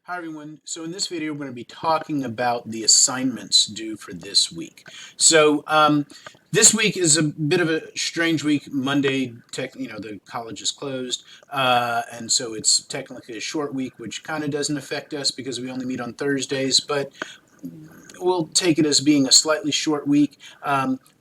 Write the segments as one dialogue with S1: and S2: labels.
S1: Hi everyone. So in this video, we're going to be talking about the assignments due for this week. This week is a bit of a strange week. Monday, the college is closed, and so it's technically a short week, which kind of doesn't affect us because we only meet on Thursdays. But we'll take it as being a slightly short week.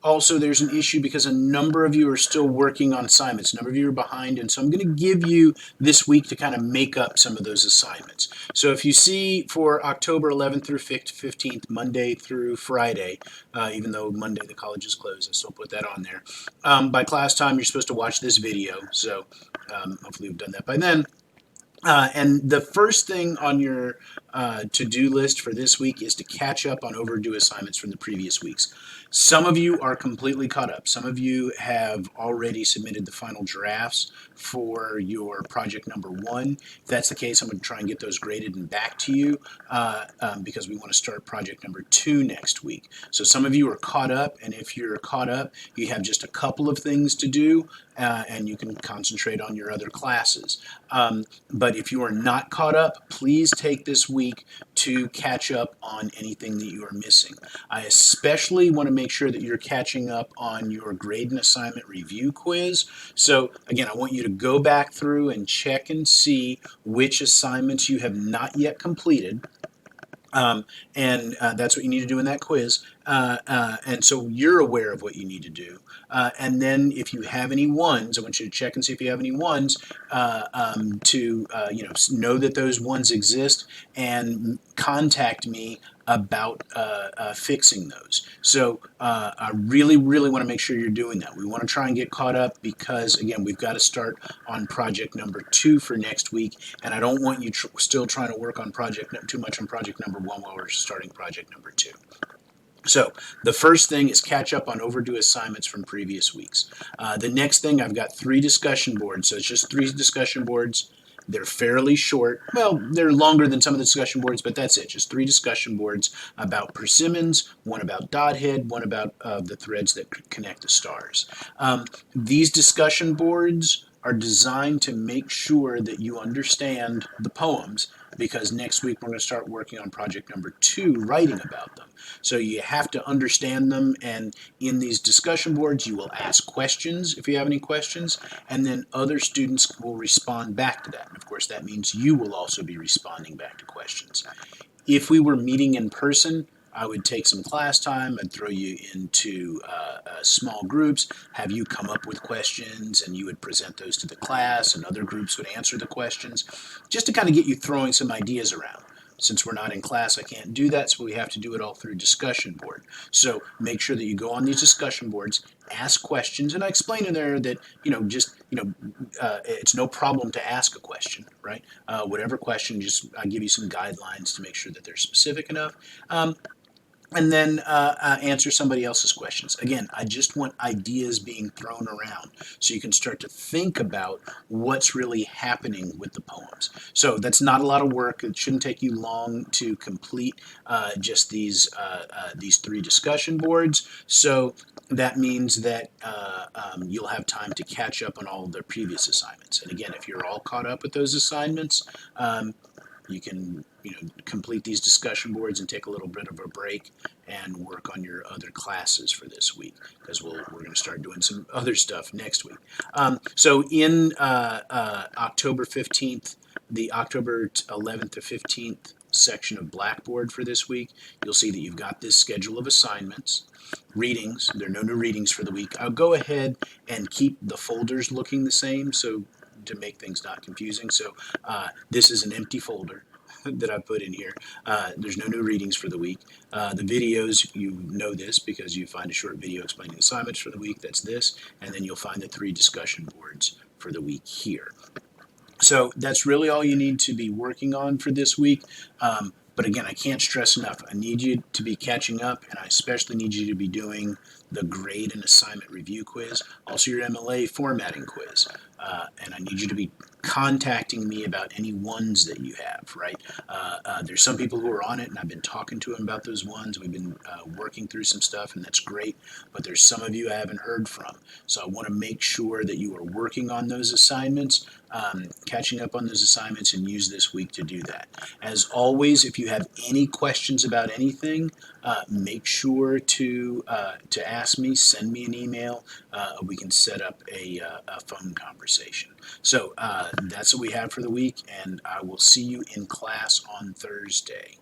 S1: Also, there's an issue because a number of you are still working on assignments. A number of you are behind, and so I'm going to give you this week to kind of make up some of those assignments. So if you see for October 11th through 15th, Monday through Friday, even though Monday the college is closed, I still put that on there. By class time, you're supposed to watch this video, so hopefully we've done that by then. And the first thing on your to-do list for this week is to catch up on overdue assignments from the previous weeks. Some of you are completely caught up. Some of you have already submitted the final drafts for your project number 1. If that's the case, I'm going to try and get those graded and back to you because we want to start project number 2 next week. So some of you are caught up, and if you're caught up, you have just a couple of things to do, and you can concentrate on your other classes. But if you are not caught up, please take this week to catch up on anything that you are missing. I especially want to make sure that you're catching up on your grade and assignment review quiz. So again, I want you to go back through and check and see which assignments you have not yet completed. That's what you need to do in that quiz. And so you're aware of what you need to do. And then if you have any ones, I want you to check and see if you have any ones to know that those ones exist and contact me about fixing those. So I really, really want to make sure you're doing that. We want to try and get caught up because, again, we've got to start on project number 2 for next week, and I don't want you still trying to work on too much on project number 1 while we're starting project number 2. So the first thing is catch up on overdue assignments from previous weeks. The next thing, I've got 3 discussion boards. So it's just 3 discussion boards. They're fairly short. Well, they're longer than some of the discussion boards, but that's it. Just 3 discussion boards about persimmons, one about dot head, one about the threads that connect the stars. These discussion boards are designed to make sure that you understand the poems, because next week we're going to start working on project number 2, writing about them. So you have to understand them, and in these discussion boards you will ask questions if you have any questions, and then other students will respond back to that. And of course that means you will also be responding back to questions. If we were meeting in person, I would take some class time. I'd throw you into small groups, have you come up with questions, and you would present those to the class, and other groups would answer the questions, just to kind of get you throwing some ideas around. Since we're not in class, I can't do that, so we have to do it all through discussion board. So make sure that you go on these discussion boards, ask questions, and I explain in there that, it's no problem to ask a question, right? Whatever question, I give you some guidelines to make sure that they're specific enough. And then answer somebody else's questions. Again, I just want ideas being thrown around so you can start to think about what's really happening with the poems. So that's not a lot of work. It shouldn't take you long to complete just these 3 discussion boards. So that means that you'll have time to catch up on all of their previous assignments. And again, if you're all caught up with those assignments, you can complete these discussion boards and take a little bit of a break and work on your other classes for this week, because we're going to start doing some other stuff next week. So in October 15th, the October 11th to 15th section of Blackboard for this week, you'll see that you've got this schedule of assignments. Readings, there are no new readings for the week. I'll go ahead and keep the folders looking the same, so to make things not confusing. So this is an empty folder that I put in here. There's no new readings for the week. The videos, you know this because you find a short video explaining assignments for the week. That's this. And then you'll find the 3 discussion boards for the week here. So that's really all you need to be working on for this week. But again, I can't stress enough. I need you to be catching up, and I especially need you to be doing the grade and assignment review quiz, also your MLA formatting quiz. And I need you to be contacting me about any ones that you have, right? There's some people who are on it, and I've been talking to them about those ones. We've been working through some stuff, and that's great. But there's some of you I haven't heard from. So I want to make sure that you are working on those assignments, catching up on those assignments, and use this week to do that. As always, if you have any questions about anything, make sure to ask me, send me an email. We can set up a phone conversation. So that's what we have for the week, and I will see you in class on Thursday.